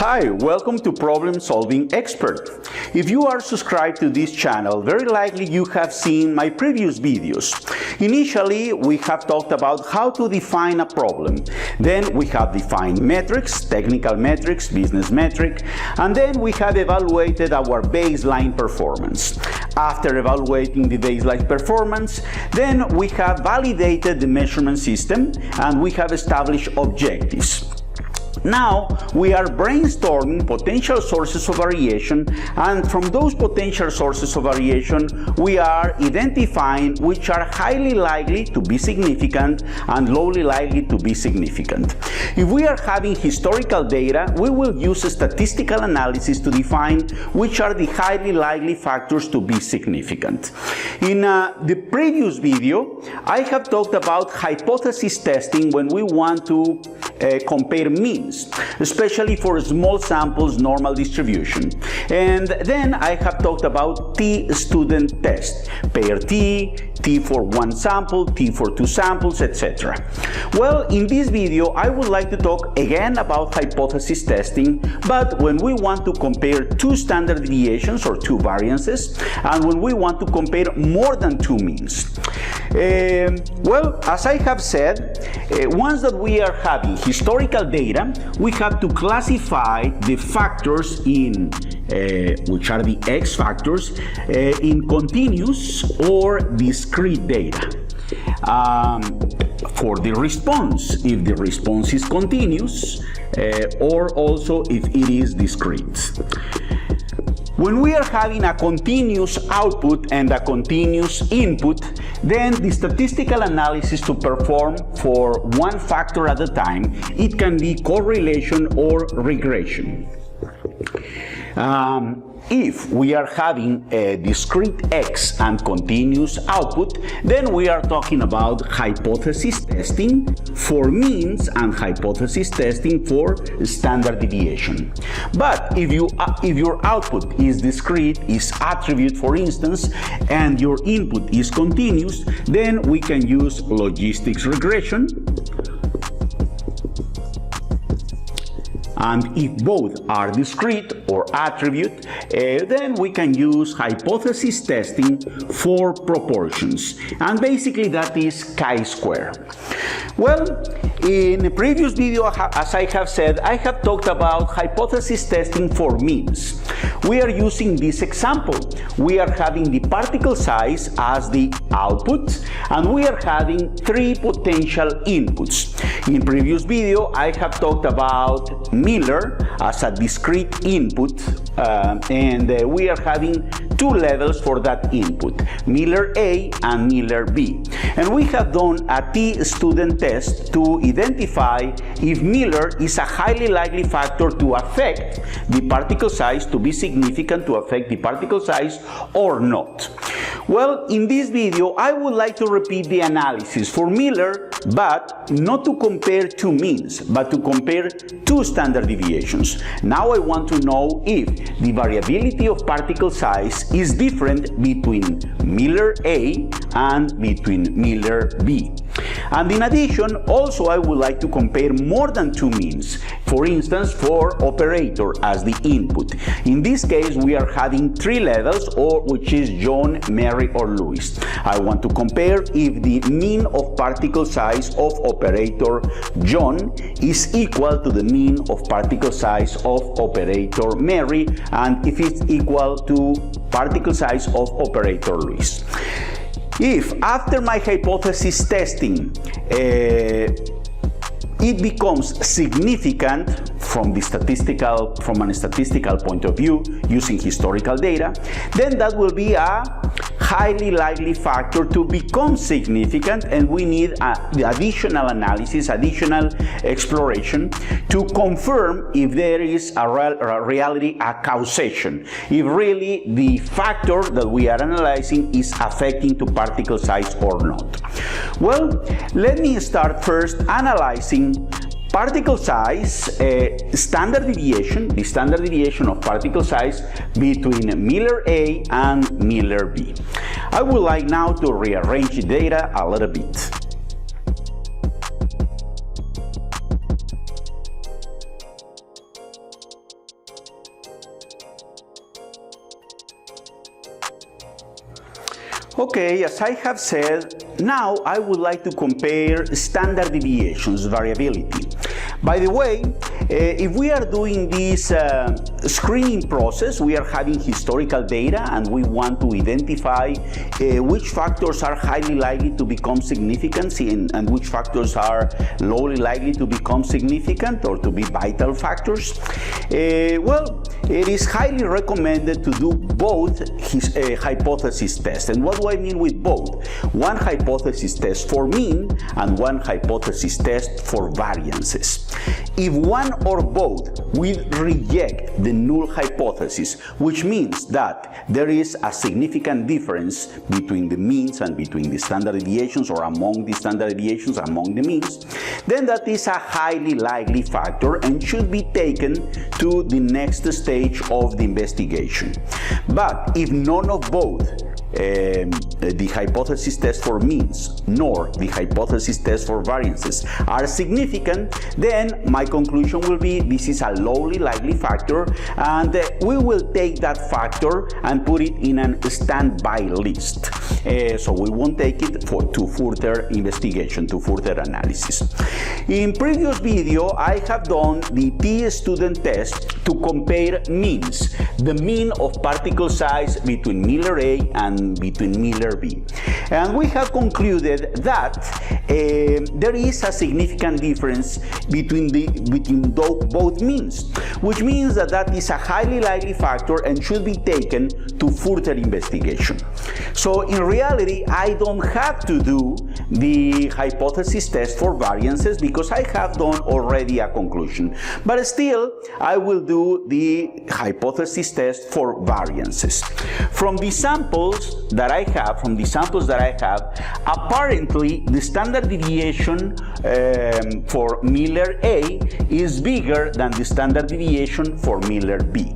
Hi, welcome to Problem Solving Expert. If you are subscribed to this channel, very likely you have seen my previous videos. Initially, we have talked about how to define a problem. Then we have defined metrics, technical metrics, business metric, and then we have evaluated our baseline performance. After evaluating the baseline performance, then we have validated the measurement system and we have established objectives. Now we are brainstorming potential sources of variation, and from those potential sources of variation we are identifying which are highly likely to be significant and lowly likely to be significant. If we are having historical data, we will use a statistical analysis to define which are the highly likely factors to be significant. In the previous video, I have talked about hypothesis testing when we want to compare means, especially for small samples normal distribution. And then I have talked about T-student test, pair T, T for one sample, T for two samples, etc. Well, in this video I would like to talk again about hypothesis testing, but when we want to compare two standard deviations or two variances, and when we want to compare more than two means. Well, as I have said, once that we are having historical data, we have to classify the factors in which are the X factors in continuous or discrete data. For the response, if the response is continuous, or also if it is discrete. When we are having a continuous output and a continuous input, then the statistical analysis to perform for one factor at a time, it can be correlation or regression. If we are having a discrete X and continuous output, then we are talking about hypothesis testing for means and hypothesis testing for standard deviation. But if your output is discrete, is attribute for instance, and your input is continuous, then we can use logistics regression. And if both are discrete or attribute, then we can use hypothesis testing for proportions. And basically that is chi-square. Well, in the previous video, as I have said, I have talked about hypothesis testing for means. We are using this example. We are having the particle size as the output, and we are having three potential inputs. In previous video, I have talked about Miller as a discrete input, and we are having two levels for that input, Miller A and Miller B. And we have done a T-student test to identify if Miller is a highly likely factor to affect the particle size, to be significant to affect the particle size or not. Well, in this video, I would like to repeat the analysis for Miller, but not to compare two means, but to compare two standard deviations. Now I want to know if the variability of particle size is different between Miller A and between Miller B. And in addition, also I would like to compare more than two means. For instance, for operator as the input. In this case, we are having three levels, or which is John, Mary, or Louis. I want to compare if the mean of particle size of operator John is equal to the mean of particle size of operator Mary, and if it's equal to particle size of operator Louis. If after my hypothesis testing it becomes significant from a statistical point of view using historical data, then that will be a highly likely factor to become significant, and we need the additional analysis, additional exploration to confirm if there is a reality, a causation, if really the factor that we are analyzing is affecting to particle size or not. Well, let me start first analyzing particle size, standard deviation, the standard deviation of particle size between Miller A and Miller B. I would like now to rearrange the data a little bit. Okay, as I have said, now I would like to compare standard deviations, variability. By the way, if we are doing this screening process, we are having historical data and we want to identify which factors are highly likely to become significant and which factors are lowly likely to become significant or to be vital factors. Well, it is highly recommended to do both hypothesis tests. And what do I mean with both? One hypothesis test for mean and one hypothesis test for variances. If one or both will reject the null hypothesis, which means that there is a significant difference between the means and between the standard deviations, or among the standard deviations among the means, then that is a highly likely factor and should be taken to the next stage of the investigation. But if none of both the hypothesis test for means nor the hypothesis test for variances are significant, then my conclusion will be this is a lowly likely factor, and we will take that factor and put it in a standby list. So we won't take it to further investigation, to further analysis. In previous video, I have done the T-student test to compare means, the mean of particle size between Miller A and between Miller B. And we have concluded that there is a significant difference between both means, which means that that is a highly likely factor and should be taken to further investigation. So in reality, I don't have to do the hypothesis test for variances because I have done already a conclusion. But still, I will do the hypothesis test for variances. From the samples that I have, apparently the standard deviation for Miller A is bigger than the standard deviation for Miller B.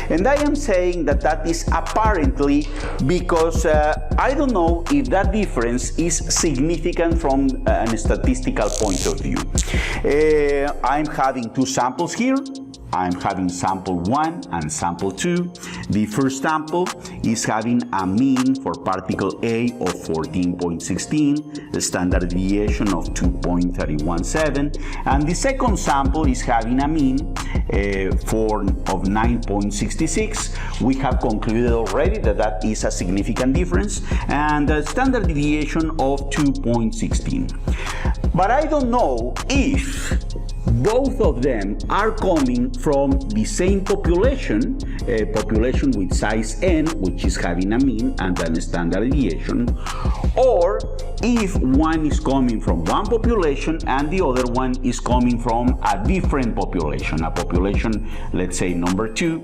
And I am saying that that is apparently because I don't know if that difference is significant from a statistical point of view. I'm having two samples here. I'm having sample 1 and sample 2. The first sample is having a mean for particle A of 14.16, a standard deviation of 2.317, and the second sample is having a mean of 9.66. We have concluded already that that is a significant difference, and a standard deviation of 2.16. But I don't know if both of them are coming from the same population, a population with size n, which is having a mean and then a standard deviation, or if one is coming from one population and the other one is coming from a different population, a population, let's say number 2,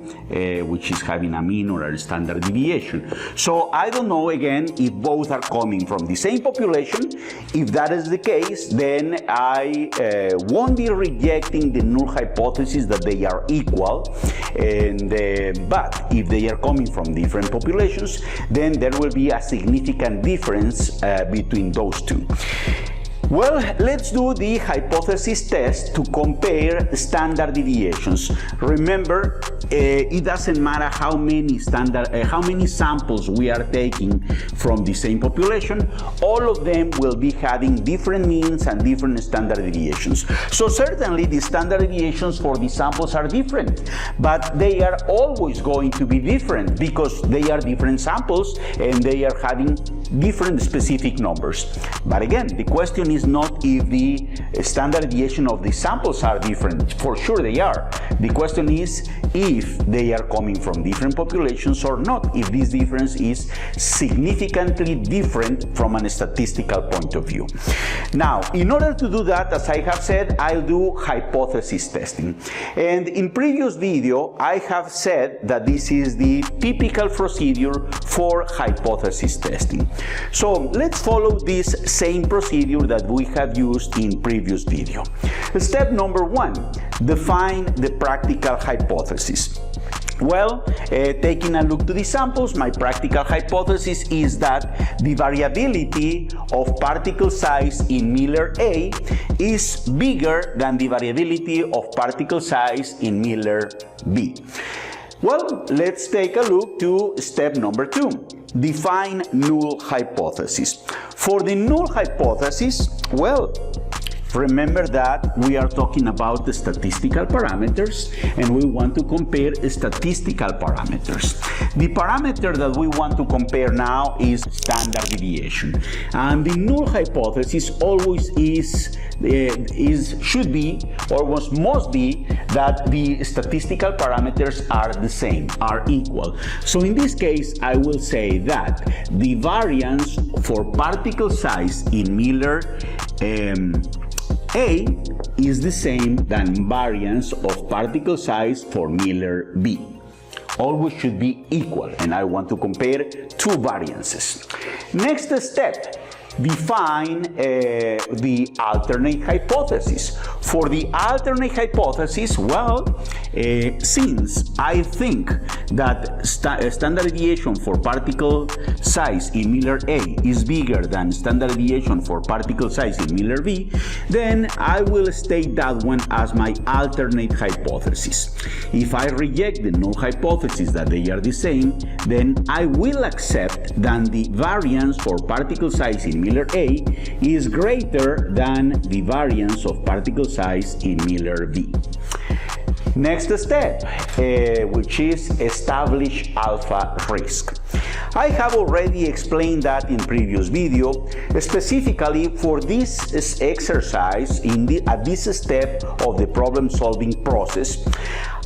which is having a mean or a standard deviation. So I don't know again if both are coming from the same population. If that is the case, then I won't be rejecting the null hypothesis that they are equal, and but if they are coming from different populations, then there will be a significant difference between those two. Well, let's do the hypothesis test to compare standard deviations. Remember, it doesn't matter how many samples we are taking from the same population. All of them will be having different means and different standard deviations. So certainly the standard deviations for the samples are different, but they are always going to be different because they are different samples and they are having different specific numbers. But again, the question is not if the standard deviation of the samples are different. For sure they are. The question is if they are coming from different populations or not, if this difference is significantly different from a statistical point of view. Now, in order to do that, as I have said, I'll do hypothesis testing. And in previous video, I have said that this is the typical procedure for hypothesis testing. So let's follow this same procedure that we have used in previous video. Step number 1, define the practical hypothesis. Well, taking a look to the samples, my practical hypothesis is that the variability of particle size in Miller A is bigger than the variability of particle size in Miller B. Well, let's take a look to step number 2. define null hypothesis. For the null hypothesis, well, remember that we are talking about the statistical parameters and we want to compare statistical parameters. The parameter that we want to compare now is standard deviation. And the null hypothesis always should be or must be that the statistical parameters are the same, are equal. So in this case, I will say that the variance for particle size in Miller A is the same than variance of particle size for Miller B. Always should be equal, and I want to compare two variances. Next step, define the alternate hypothesis. For the alternate hypothesis, well, since I think that standard deviation for particle size in Miller A is bigger than standard deviation for particle size in Miller B, then I will state that one as my alternate hypothesis. If I reject the null hypothesis that they are the same, then I will accept that the variance for particle size in Miller A is greater than the variance of particle size in Miller B. Next step, which is establish alpha risk. I have already explained that in previous video. Specifically for this exercise, at this step of the problem solving process,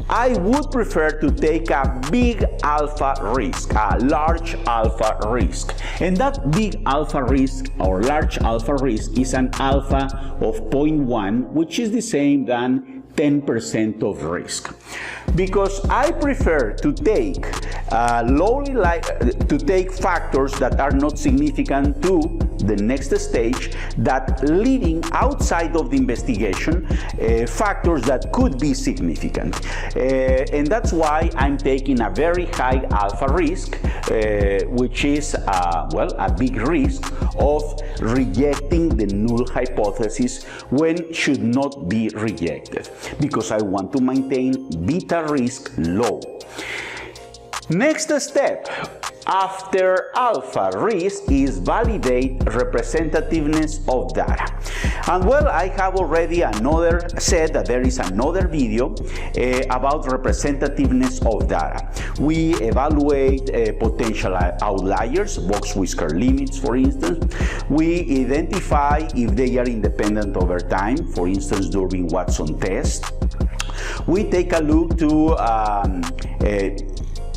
I would prefer to take a big alpha risk, a large alpha risk. And that big alpha risk or large alpha risk is an alpha of 0.1, which is the same than 10% of risk. Because I prefer to take factors that are not significant to the next stage, that leading outside of the investigation factors that could be significant. And that's why I'm taking a very high alpha risk, which is, well, a big risk of rejecting the null hypothesis when should not be rejected, because I want to maintain beta risk low. Next step after alpha risk is validate representativeness of data. And well, I have already said that there is another video about representativeness of data. We evaluate potential outliers, box whisker limits, for instance. We identify if they are independent over time, for instance, during Watson test. We take a look to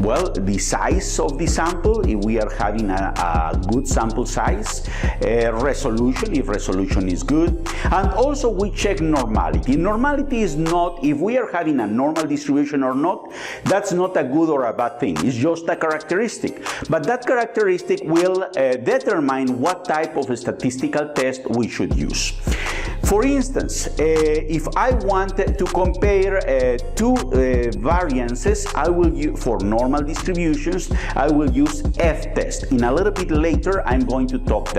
well, the size of the sample, if we are having a good sample size, resolution, if resolution is good, and also we check normality. Normality is not, if we are having a normal distribution or not, that's not a good or a bad thing, it's just a characteristic. But that characteristic will determine what type of statistical test we should use. For instance, if I want to compare two variances, I will use, for normal distributions, I will use F-test. In a little bit later, I'm going to talk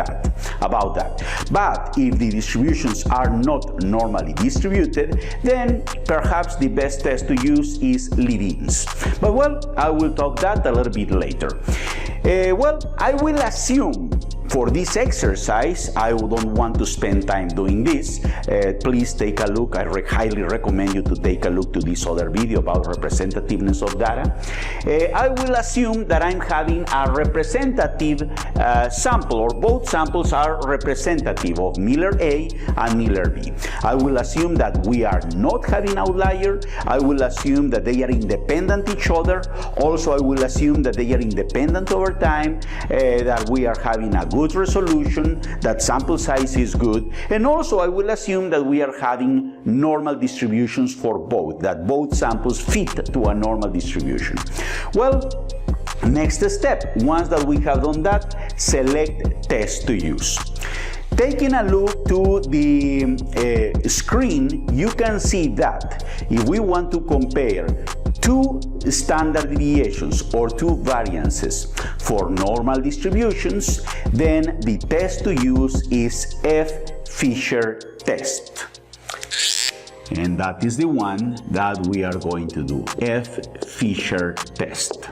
about that. But if the distributions are not normally distributed, then perhaps the best test to use is lead-ins. But well, I will talk that a little bit later. Well, I will assume for this exercise, I don't want to spend time doing this. Please take a look. I highly recommend you to take a look to this other video about representativeness of data. I will assume that I'm having a representative sample, or both samples are representative of Miller A and Miller B. I will assume that we are not having outlier. I will assume that they are independent each other. Also, I will assume that they are independent over time, that we are having a good resolution, that sample size is good, and also I will assume that we are having normal distributions for both, that both samples fit to a normal distribution. Well, next step, once that we have done that, select test to use. Taking a look to the screen, you can see that if we want to compare two standard deviations or two variances for normal distributions, then the test to use is F-Fisher test. And that is the one that we are going to do, F-Fisher test.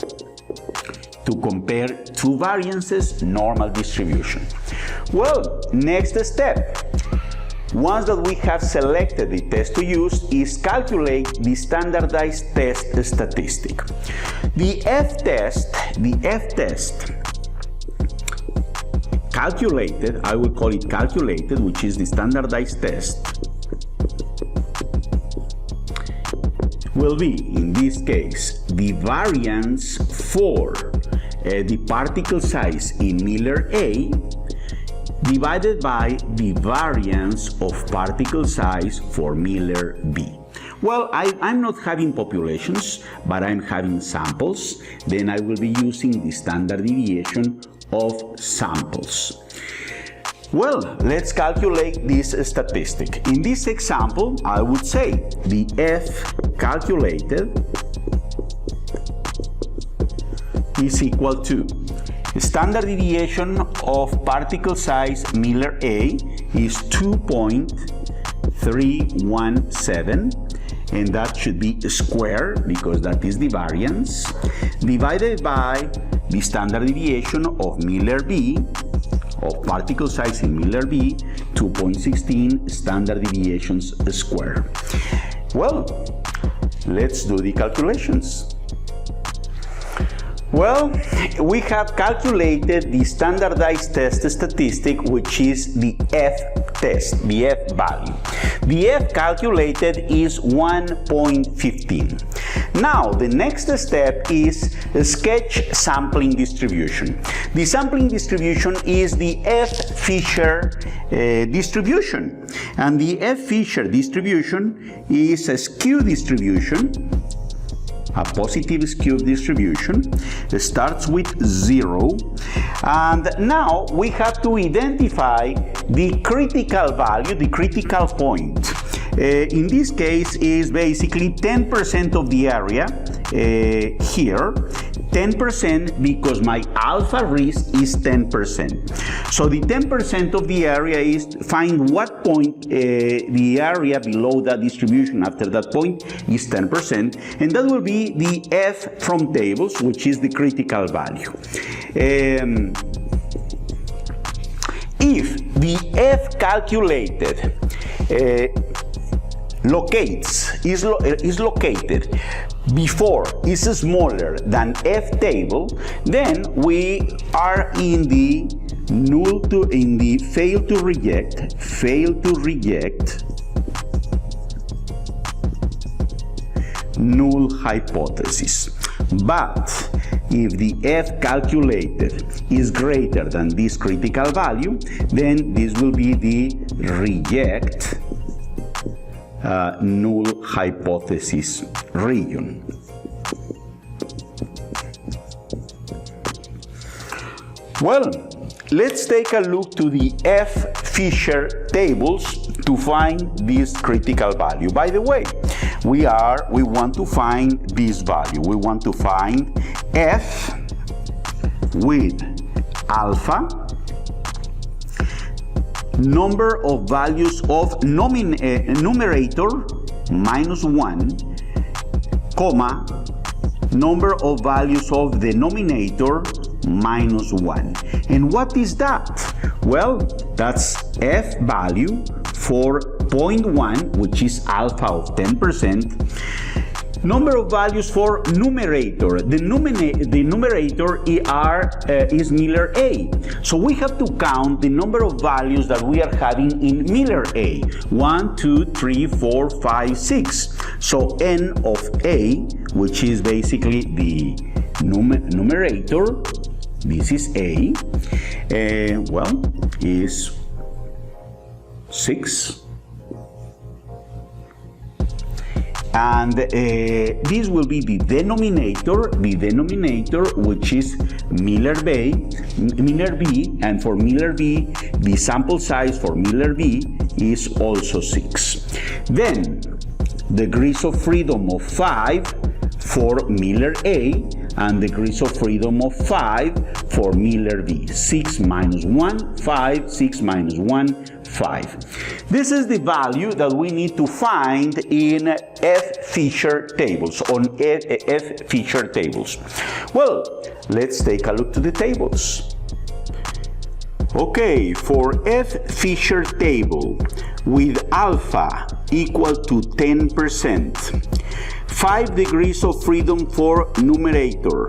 to compare two variances, normal distribution. Well, next step. Once that we have selected the test to use is calculate the standardized test statistic. The F-test calculated, I will call it calculated, which is the standardized test, will be, in this case, the variance for the particle size in Miller A divided by the variance of particle size for Miller B. Well, I'm not having populations, but I'm having samples. Then I will be using the standard deviation of samples. Well, let's calculate this statistic. In this example, I would say the F calculated is equal to standard deviation of particle size Miller A is 2.317, and that should be squared because that is the variance, divided by the standard deviation of Miller B, of particle size in Miller B, 2.16 standard deviations squared. Well, let's do the calculations. Well, we have calculated the standardized test statistic, which is the F-test, the F value. The F calculated is 1.15. Now, the next step is sketch sampling distribution. The sampling distribution is the F-Fisher distribution. And the F-Fisher distribution is a skew distribution, a positive skew distribution. It starts with 0, and now we have to identify the critical value, the critical point. In this case is basically 10% of the area here, 10% because my alpha risk is 10%. So the 10% of the area is find what point the area below that distribution after that point is 10%, and that will be the F from tables, which is the critical value. If the F calculated is located before is smaller than F table, then we are in the fail to reject null hypothesis. But if the F calculated is greater than this critical value, then this will be the reject null hypothesis region. Well, let's take a look to the F-Fisher tables to find this critical value. By the way, we want to find this value. We want to find F with alpha, number of values of numerator -1, comma, number of values of denominator -1. And what is that? Well, that's F value for 0.1, which is alpha of 10%. Number of values for numerator. The numerator is Miller A. So we have to count the number of values that we are having in Miller A. 1, 2, 3, 4, 5, 6. So N of A, which is basically the numerator, this is A, well, is 6. And this will be the denominator, which is Miller B, and for Miller B, the sample size for Miller B is also 6. Then, degrees of freedom of 5 for Miller A, and degrees of freedom of 5 for Miller V. 6 minus 1, 5, 6 minus 1, 5. This is the value that we need to find in F-feature tables, on F-feature tables. Well, let's take a look to the tables. Okay, for F-feature table with alpha equal to 10%, 5 degrees of freedom for numerator,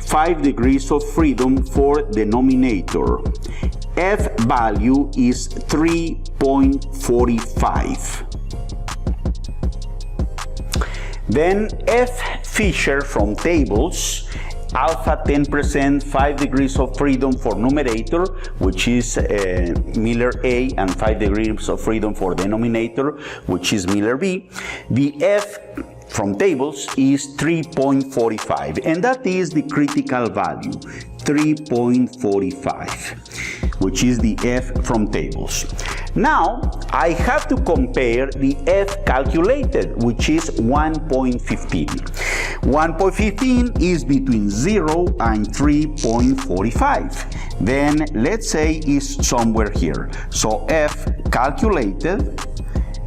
5 degrees of freedom for denominator. F value is 3.45. Then F-feature from tables, alpha 10%, 5 degrees of freedom for numerator, which is Miller A, and 5 degrees of freedom for denominator, which is Miller B. The F from tables is 3.45, and that is the critical value, 3.45, which is the F from tables. Now, I have to compare the F calculated, which is 1.15. 1.15 is between 0 and 3.45. Then, let's say is somewhere here. So, F calculated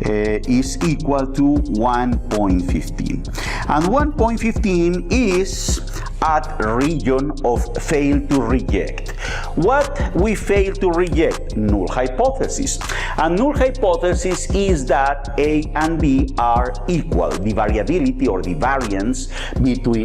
is equal to 1.15. And 1.15 is at region of fail to reject. What we fail to reject? Null hypothesis. And null hypothesis is that A and B are equal. The variability or the variance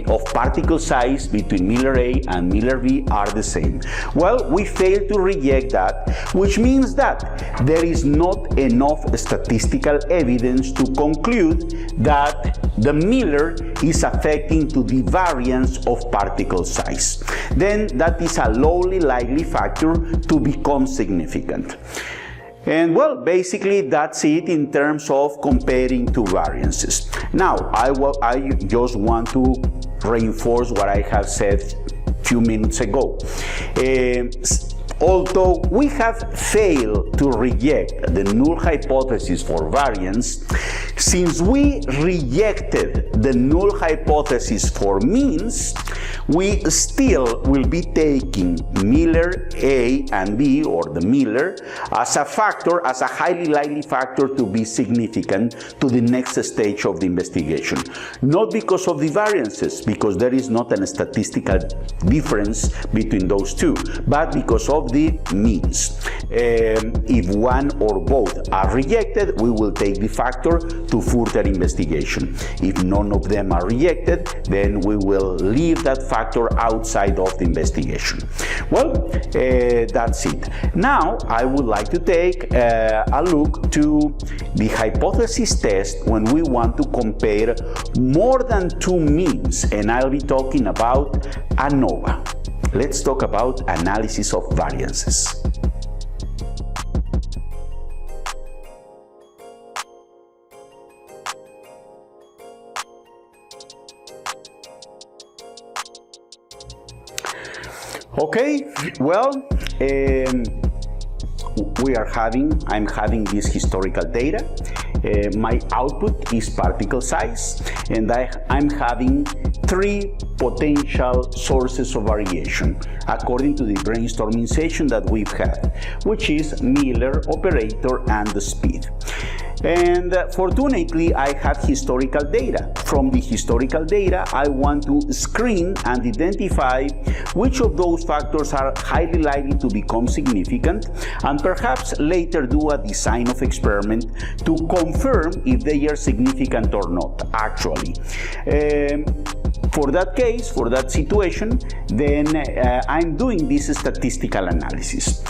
of particle size between Miller A and Miller B are the same. Well, we fail to reject that, which means that there is not enough statistical evidence to conclude that the Miller is affecting to the variance of particle size. Then that is a lowly likely factor to become significant. And well, basically that's it in terms of comparing two variances. Now, I just want to reinforce what I have said a few minutes ago. Although we have failed to reject the null hypothesis for variance, since we rejected the null hypothesis for means, we still will be taking Miller A and B, or the Miller, as a factor, as a highly likely factor to be significant to the next stage of the investigation. Not because of the variances, because there is not a statistical difference between those two, but because of the means. If one or both are rejected, we will take the factor to further investigation. If none of them are rejected, then we will leave that factor outside of the investigation. Well, that's it. Now, I would like to take a look to the hypothesis test when we want to compare more than two means, and I'll be talking about ANOVA. Let's talk about analysis of variances. Okay, well, I'm having this historical data. My output is particle size, and I'm having three potential sources of variation according to the brainstorming session that we've had, which is Miller, operator, and the speed. And fortunately, I have historical data. From the historical data, I want to screen and identify which of those factors are highly likely to become significant, and perhaps later do a design of experiment to confirm if they are significant or not, actually. For that case, for that situation, then I'm doing this statistical analysis.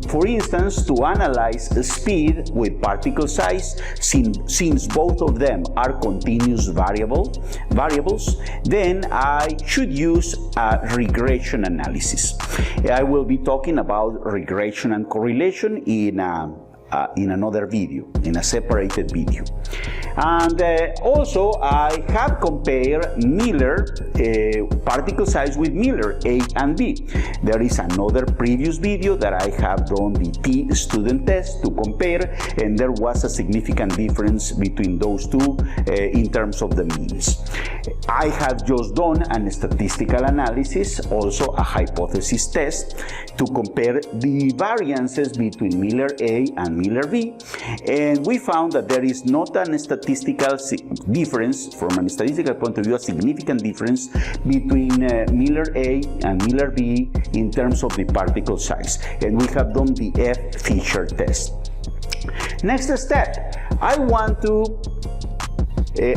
For instance, to analyze speed with particle size, since both of them are continuous variables, then I should use a regression analysis. I will be talking about regression and correlation in another video, in a separated video. And also I have compared Miller particle size with Miller A and B. There is another previous video that I have done the T student test to compare, and there was a significant difference between those two in terms of the means. I have just done a statistical analysis, also a hypothesis test, to compare the variances between Miller A and Miller B, and we found that there is not a statistical difference, from a statistical point of view, a significant difference between Miller A and Miller B in terms of the particle size, and we have done the F-Fisher test. Next step, I want to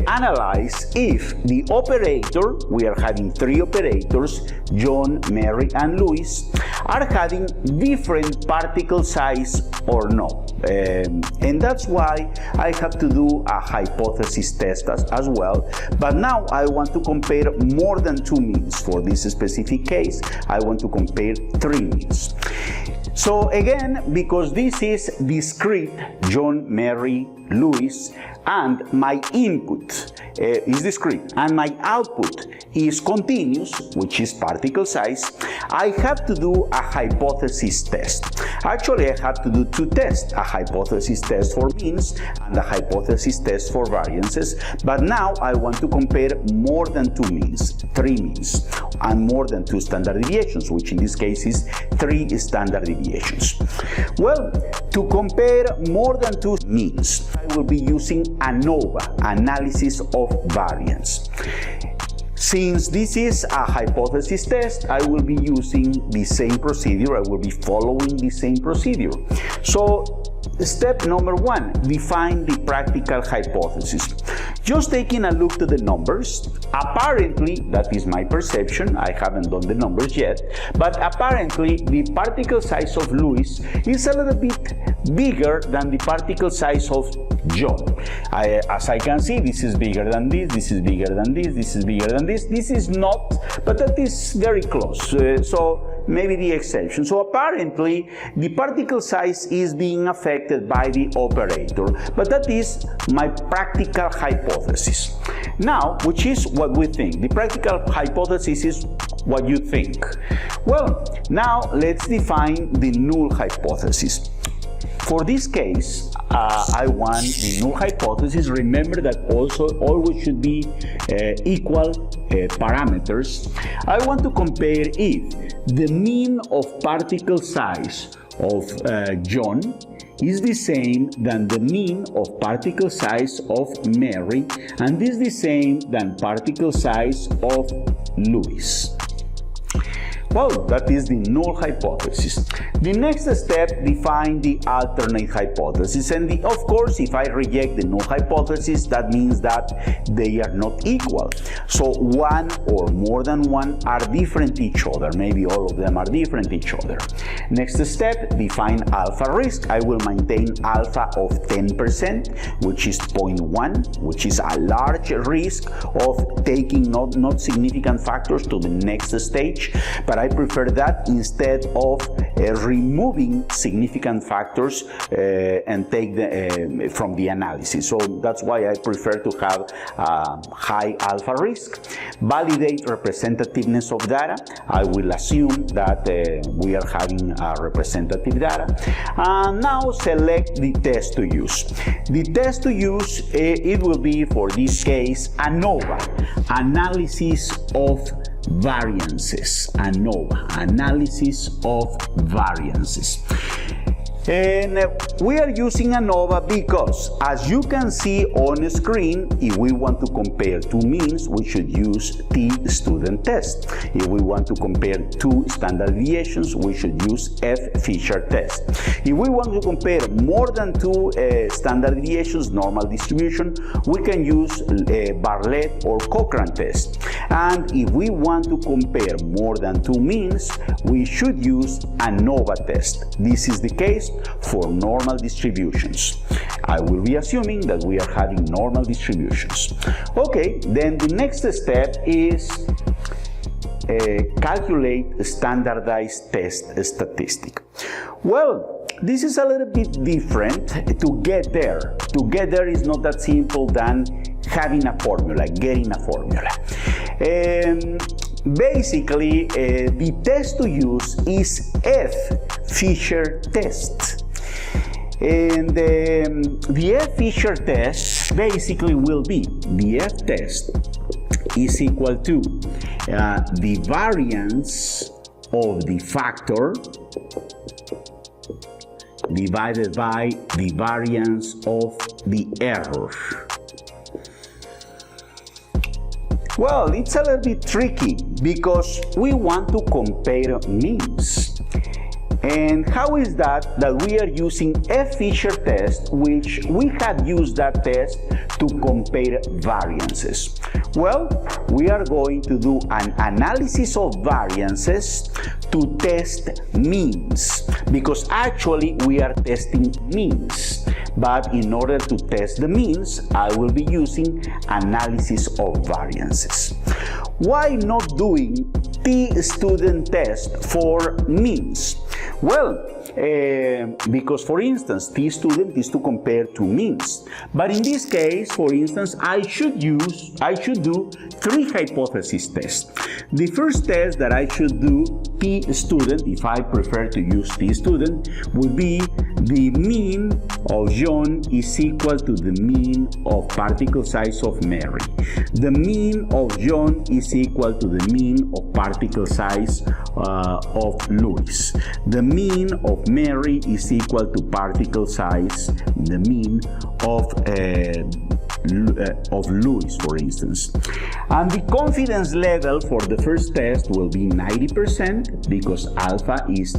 analyze if the operator, we are having three operators, John, Mary, and Louis, are having different particle size or no. And that's why I have to do a hypothesis test as well. But now I want to compare more than two means. For this specific case, I want to compare three means. So again, because this is discrete, John, Mary, Louis, and my input is discrete and my output is continuous, which is particle size, I have to do a hypothesis test. Actually, I have to do two tests, a hypothesis test for means and a hypothesis test for variances, but now I want to compare more than two means, three means, and more than two standard deviations, which in this case is three standard deviations. Well, to compare more than two means, I will be using ANOVA, analysis of variance. Since this is a hypothesis test, I will be using the same procedure, I will be following the same procedure. So, step number one, define the practical hypothesis. Just taking a look to the numbers, apparently, that is my perception, I haven't done the numbers yet, but apparently the particle size of Louis is a little bit bigger than the particle size of John. As I can see, this is bigger than this is bigger than this is bigger than this is not, but that is very close, so maybe the exception. So apparently the particle size is being affected by the operator, but that is my practical hypothesis. Now, which is what we think? The practical hypothesis is what you think. Well, now let's define the null hypothesis. For this case, I want the null hypothesis. Remember that also always should be equal parameters. I want to compare if the mean of particle size of John is the same than the mean of particle size of Mary, and is the same than particle size of Louis. Well, that is the null hypothesis. The next step, define the alternate hypothesis. And of course, if I reject the null hypothesis, that means that they are not equal. So one or more than one are different each other. Maybe all of them are different each other. Next step, define alpha risk. I will maintain alpha of 10%, which is 0.1, which is a large risk of taking not significant factors to the next stage. But I prefer that instead of removing significant factors and take them from the analysis. So that's why I prefer to have high alpha risk. Validate representativeness of data. I will assume that we are having representative data. And now select the test to use. The test to use, it will be for this case ANOVA, analysis of variances. ANOVA, analysis of variances. And we are using ANOVA because, as you can see on screen, if we want to compare two means, we should use T student test. If we want to compare two standard deviations, we should use F-Fisher test. If we want to compare more than two standard deviations, normal distribution, we can use Bartlett or Cochrane test. And if we want to compare more than two means, we should use ANOVA test. This is the case for normal distributions. I will be assuming that we are having normal distributions. Okay, then the next step is calculate standardized test statistic. Well, this is a little bit different to get there. To get there is not that simple than having a formula, getting a formula. Basically, the test to use is F-Fisher test. And the F-Fisher test basically will be the F test is equal to the variance of the factor divided by the variance of the error. Well, it's a little bit tricky because we want to compare means. And how is that we are using F-Fisher test, which we have used that test to compare variances? Well, we are going to do an analysis of variances to test means, because actually we are testing means. But in order to test the means, I will be using analysis of variances. Why not doing T-student test for means? Well, because for instance, T-student is to compare two means. But in this case, for instance, I should do three hypothesis tests. The first test that I should do, T-student, if I prefer to use T-student, would be the mean of John is equal to the mean of particle size of Mary. The mean of John is equal to the mean of particle size of Louis. The mean of Mary is equal to particle size, the mean of Louis, for instance. And the confidence level for the first test will be 90% because alpha is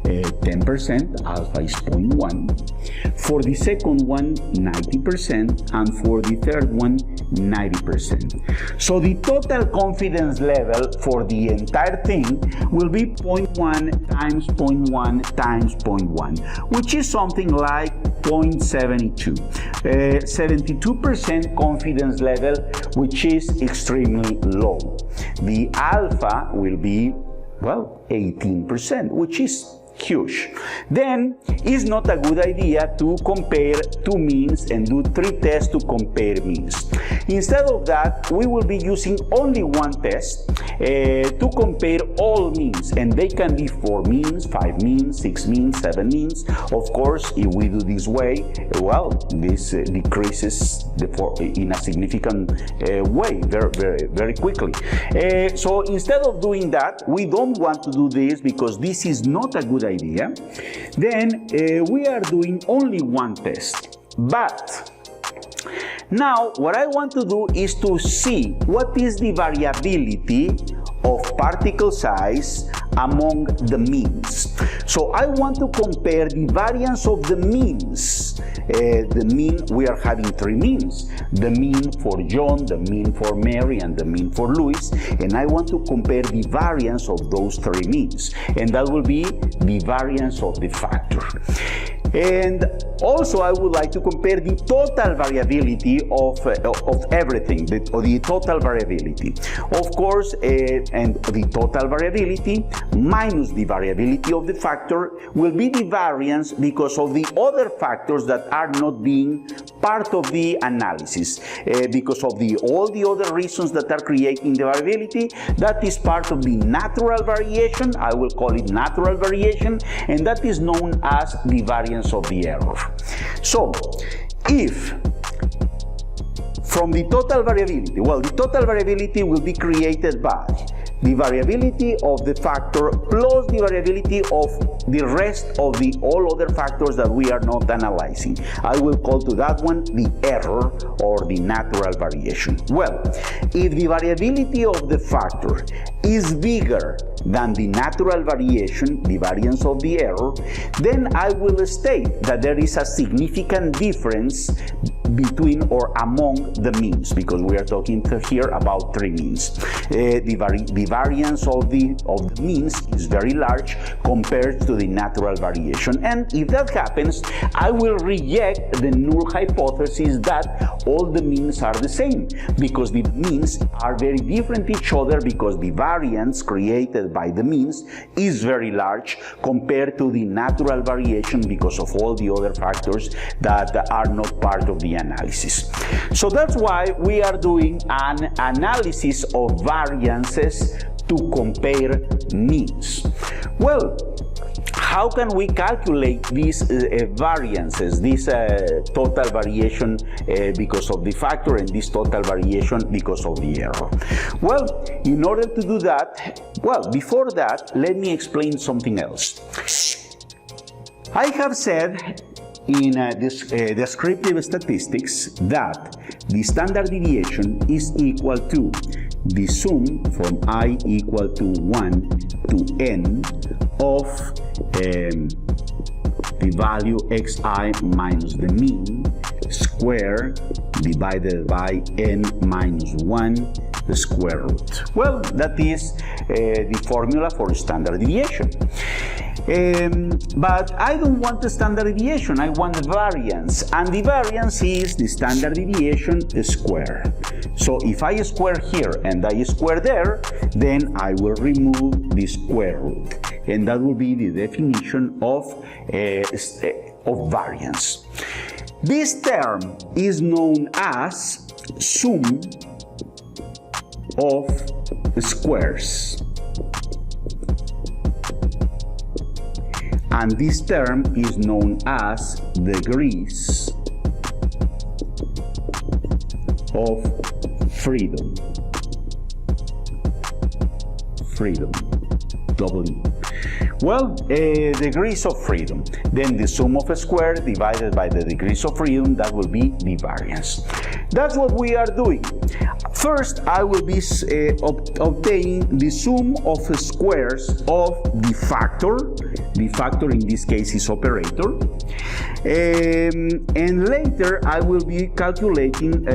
10%, alpha is 0.1. For the second one, 90%, and for the third one, 90%. So the total confidence level for the entire thing will be 0.1 times 0.1 times 0.1, which is something like 0.72. 72% confidence level, which is extremely low. The alpha will be, well, 18%, which is huge. Then it's not a good idea to compare two means and do three tests to compare means. Instead of that, we will be using only one test to compare all means, and they can be 4 means, 5 means, 6 means, 7 means. Of course, if we do this way, well, this decreases in a significant way very quickly. So instead of doing that, we don't want to do this because this is not a good idea. Then we are doing only one test. But now what I want to do is to see what is the variability of particle size among the means. So I want to compare the variance of the means. The mean, we are having 3 means. The mean for John, the mean for Mary, and the mean for Louis. And I want to compare the variance of those 3 means. And that will be the variance of the factor. And also I would like to compare the total variability of everything, the total variability. Of course, and the total variability minus the variability of the factor will be the variance because of the other factors that are not being part of the analysis. Because of all the other reasons that are creating the variability, that is part of the natural variation. I will call it natural variation, and that is known as the variance of the error. So, if from the total variability, well, the total variability will be created by the variability of the factor plus the variability of the rest of the all other factors that we are not analyzing. I will call to that one the error or the natural variation. Well, if the variability of the factor is bigger than the natural variation, the variance of the error, then I will state that there is a significant difference between or among the means, because we are talking here about 3 means. The variance of the means is very large compared to the natural variation, and if that happens, I will reject the null hypothesis that all the means are the same, because the means are very different each other, because the variance created by the means is very large compared to the natural variation because of all the other factors that are not part of the analysis. So that's why we are doing an analysis of variances to compare means. Well, how can we calculate these variances, this total variation because of the factor and this total variation because of the error? Well, in order to do that, well, before that, let me explain something else. I have said in descriptive statistics that the standard deviation is equal to the sum from I equal to 1 to n of the value xi minus the mean square divided by n minus 1 the square root. Well, that is the formula for standard deviation. But I don't want the standard deviation, I want the variance, and the variance is the standard deviation square. So if I square here and I square there, then I will remove the square root, and that will be the definition of variance. This term is known as sum of squares, and this term is known as degrees of freedom. W. Well, degrees of freedom. Then the sum of a square divided by the degrees of freedom, that will be the variance. That's what we are doing. First, I will be obtaining the sum of squares of the factor. The factor in this case is operator. And later I will be calculating,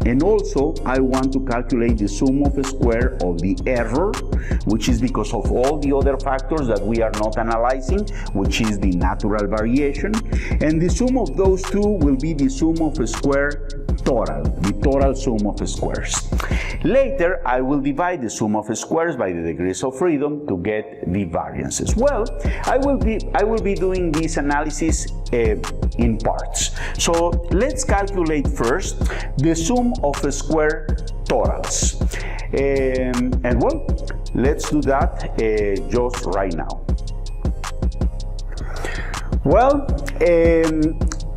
and also I want to calculate the sum of a square of the error, which is because of all the other factors that we are not analyzing, which is the natural variation. And the sum of those two will be the sum of a square total, the total sum of squares. Later, I will divide the sum of squares by the degrees of freedom to get the variances. Well, I will be doing this analysis in parts. So let's calculate first the sum of square totals. And well, let's do that just right now. Well,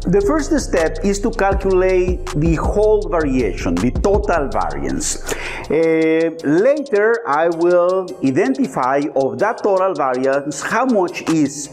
the first step is to calculate the whole variation, the total variance. Later, I will identify of that total variance how much is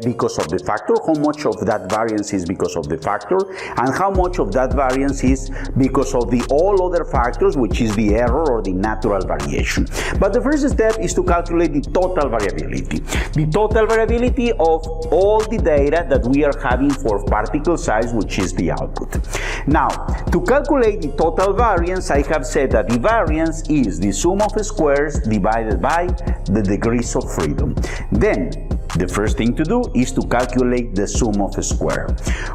because of the factor, how much of that variance is because of the factor, and how much of that variance is because of the all other factors, which is the error or the natural variation. But the first step is to calculate the total variability. The total variability of all the data that we are having for particle size, which is the output. Now, to calculate the total variance, I have said that the variance is the sum of squares divided by the degrees of freedom. Then, the first thing to do is to calculate the sum of square.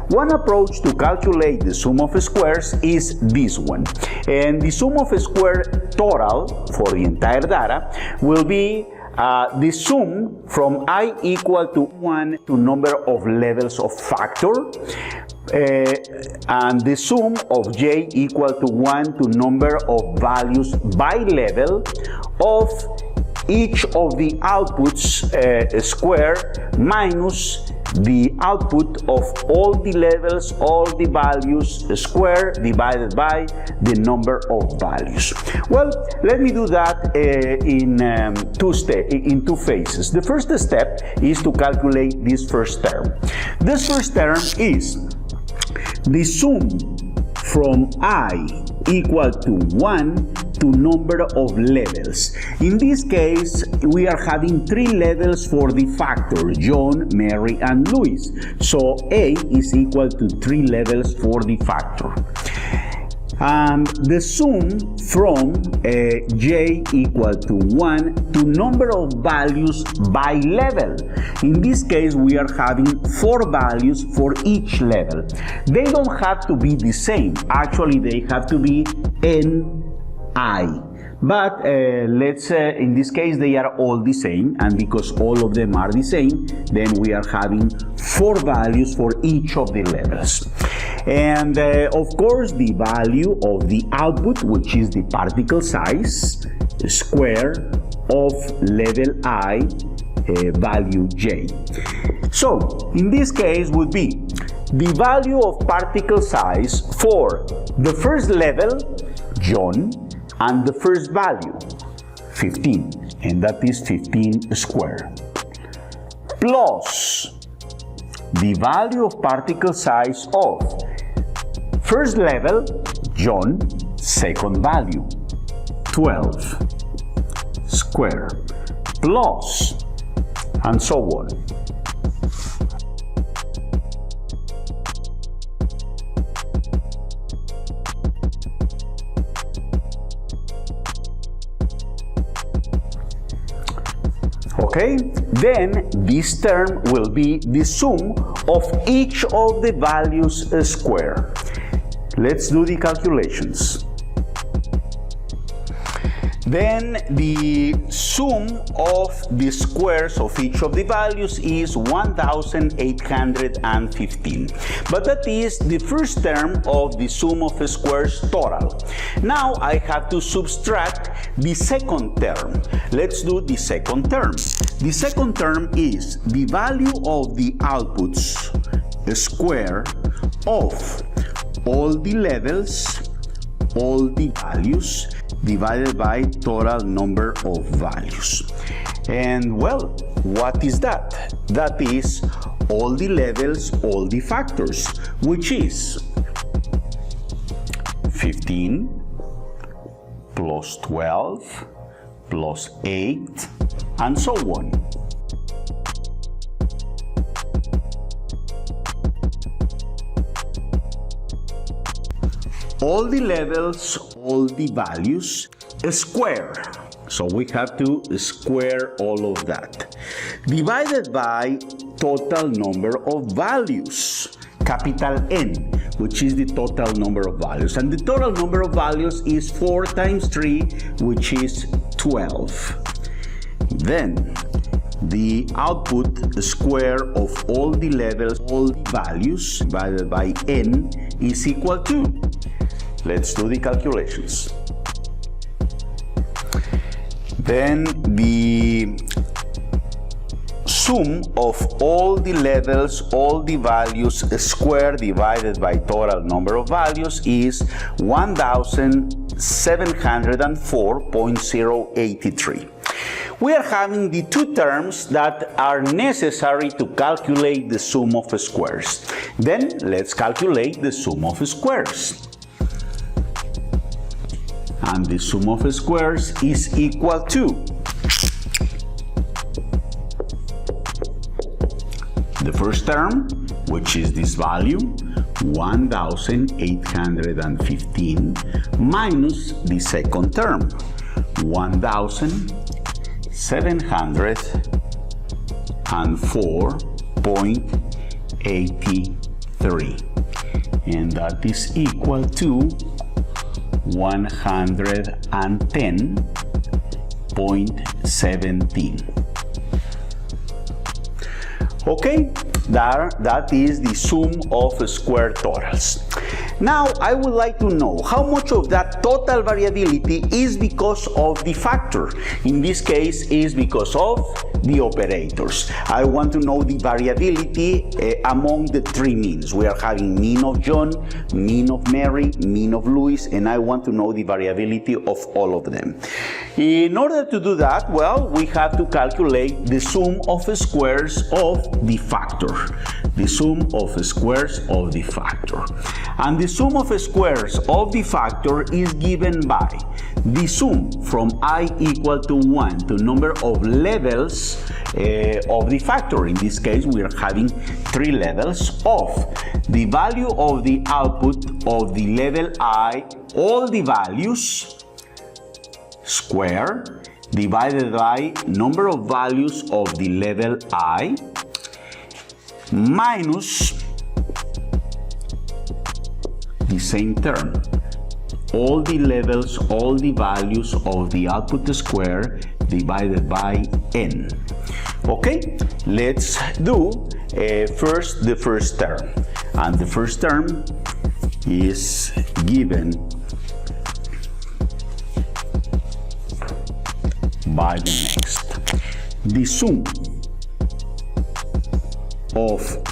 One approach to calculate the sum of squares is this one. And the sum of square total for the entire data will be the sum from I equal to 1 to number of levels of factor, and the sum of j equal to 1 to number of values by level of each of the outputs square minus the output of all the levels, all the values square divided by the number of values. Well, let me do that in two phases. The first step is to calculate this first term. This first term is the sum from I equal to 1 to number of levels. In this case, we are having 3 levels for the factor, John, Mary, and Louis. So A is equal to 3 levels for the factor. The sum from j equal to 1 to number of values by level. In this case, we are having 4 values for each level. They don't have to be the same. Actually, they have to be ni. But let's in this case they are all the same, and because all of them are the same, then we are having 4 values for each of the levels. And of course the value of the output, which is the particle size, square of level I, value j. So in this case would be the value of particle size for the first level, John, and the first value, 15, and that is 15 square, plus the value of particle size of first level, John, second value, 12 square, plus, and so on. Okay, then this term will be the sum of each of the values square. Let's do the calculations. Then the sum of the squares of each of the values is 1815. But that is the first term of the sum of squares total. Now I have to subtract the second term. Let's do the second term. The second term is the value of the outputs square of all the levels, all the values, divided by total number of values. And well, what is that? That is all the levels, all the factors, which is 15 plus 12 plus 8 and so on. All the levels, all the values, square. So we have to square all of that. Divided by total number of values, capital N, which is the total number of values. And the total number of values is 4 times 3, which is 12. Then the output square of all the levels, all the values, divided by N is equal to. Let's do the calculations. Then the sum of all the levels, all the values square divided by total number of values is 1704.083. We are having the 2 terms that are necessary to calculate the sum of squares. Then let's calculate the sum of squares. And the sum of squares is equal to the first term, which is this value, 1815, minus the second term, 1704.83, and that is equal to 110.17. Okay, that is the sum of square totals. Now I would like to know how much of that total variability is because of the factor. In this case is because of the operators. I want to know the variability among the 3 means. We are having mean of John, mean of Mary, mean of Louis, and I want to know the variability of all of them. In order to do that, well, we have to calculate the sum of squares of the factor. The sum of squares of the factor. And the sum of squares of the factor is given by the sum from I equal to 1 to number of levels of the factor. In this case, we are having 3 levels of the value of the output of the level I, all the values, square, divided by number of values of the level I, minus the same term, all the levels, all the values of the output square divided by n. Okay, let's do first the first term, and the first term is given by the next. The sum of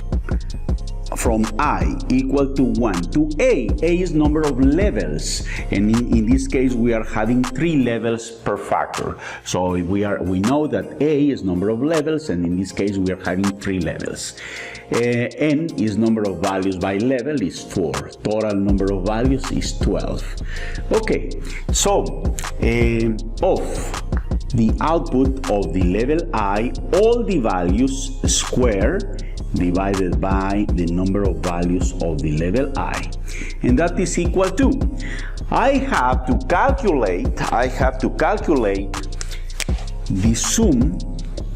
from I equal to 1 to A is number of levels, and in this case we are having 3 levels per factor. So we know that A is number of levels, and in this case we are having 3 levels. N is number of values by level is 4. Total number of values is 12. Okay, so of the output of the level I, all the values square divided by the number of values of the level I, and that is equal to, I have to calculate the sum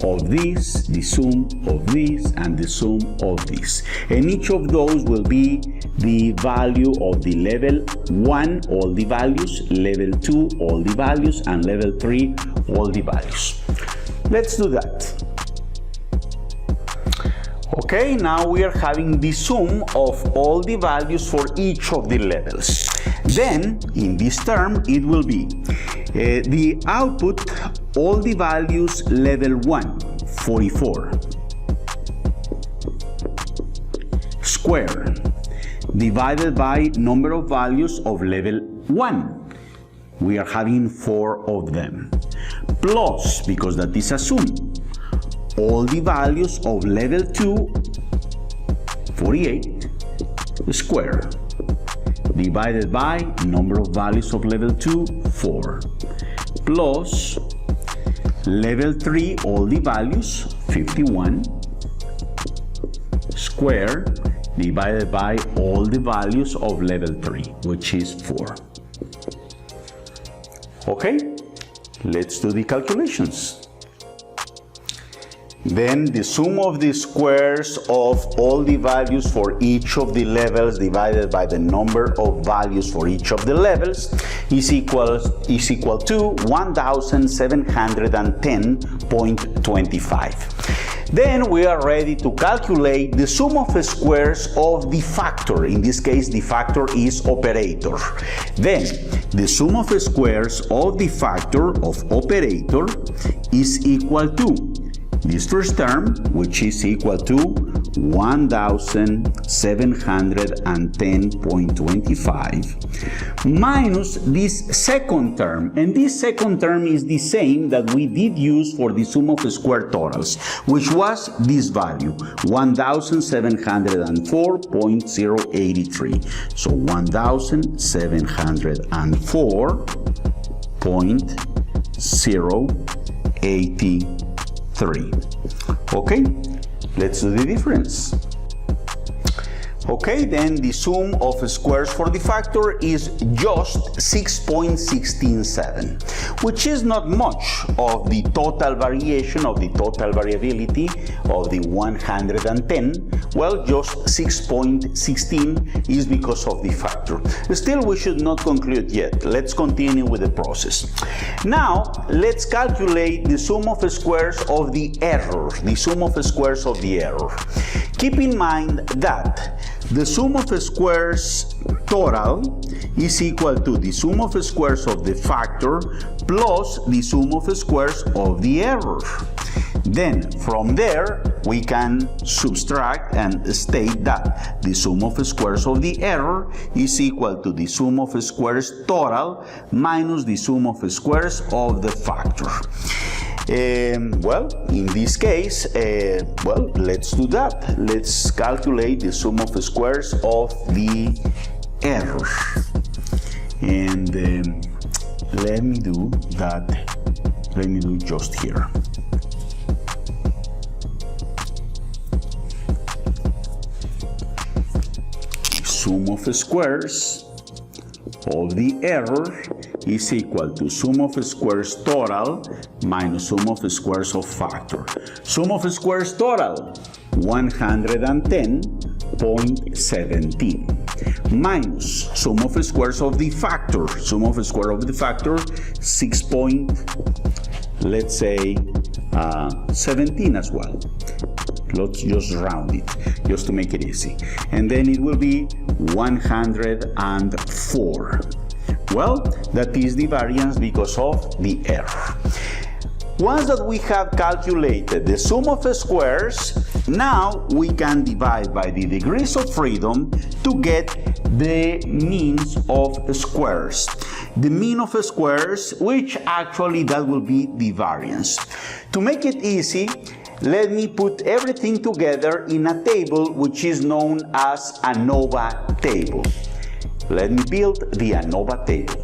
of this, the sum of this, and the sum of this, and each of those will be the value of the level 1, all the values, level 2, all the values, and level 3, all the values. Let's do that. Okay, now we are having the sum of all the values for each of the levels. Then, in this term, it will be the output, all the values level 1, 44, square, divided by number of values of level 1. We are having 4 of them. Plus, because that is a sum, all the values of level 2, 48, square, divided by number of values of level 2, 4, plus level 3, all the values, 51, square, divided by all the values of level 3, which is 4. Okay, let's do the calculations. Then the sum of the squares of all the values for each of the levels divided by the number of values for each of the levels is equal to 1710.25. Then we are ready to calculate the sum of squares of the factor. In this case, the factor is operator. Then the sum of squares of the factor of operator is equal to this first term, which is equal to 1710.25, minus this second term, and this second term is the same that we did use for the sum of square totals, which was this value, 1704.083. So 1704.083. Okay, let's do the difference. Okay, then the sum of squares for the factor is just 6.167, which is not much of the total variation, of the total variability of the 110. Well, just 6.16 is because of the factor. Still, we should not conclude yet. Let's continue with the process. Now, let's calculate the sum of squares of the error, the sum of squares of the error. Keep in mind that the sum of squares total is equal to the sum of squares of the factor plus the sum of squares of the error. Then, from there, we can subtract and state that the sum of squares of the error is equal to the sum of squares total minus the sum of squares of the factor. Well, in this case, well, let's do that. Let's calculate the sum of squares of the error. And let me do just here. Sum of squares of the error is equal to sum of squares total minus sum of squares of factor. Sum of squares total 110.17 minus sum of squares of the factor. Sum of square of the factor 17 as well. Let's just round it just to make it easy, and then it will be 104. Well, that is the variance because of the error. Once that we have calculated the sum of squares, now we can divide by the degrees of freedom to get the means of squares. The mean of squares, which actually that will be the variance. To make it easy, let me put everything together in a table which is known as ANOVA table. Let me build the ANOVA table.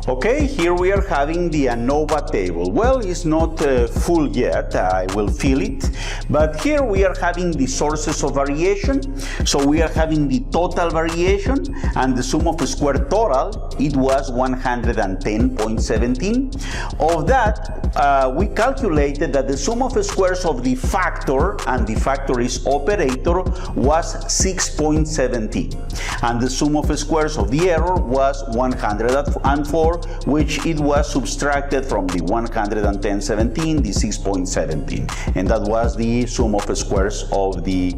Okay, here we are having the ANOVA table. Well, it's not full yet, I will fill it, but here we are having the sources of variation. So we are having the total variation, and the sum of square total, it was 110.17. Of that, we calculated that the sum of squares of the factor, and the factor is operator, was 6.17. And the sum of squares of the error was 104, which it was subtracted from the 110.17, the 6.17, and that was the sum of squares of the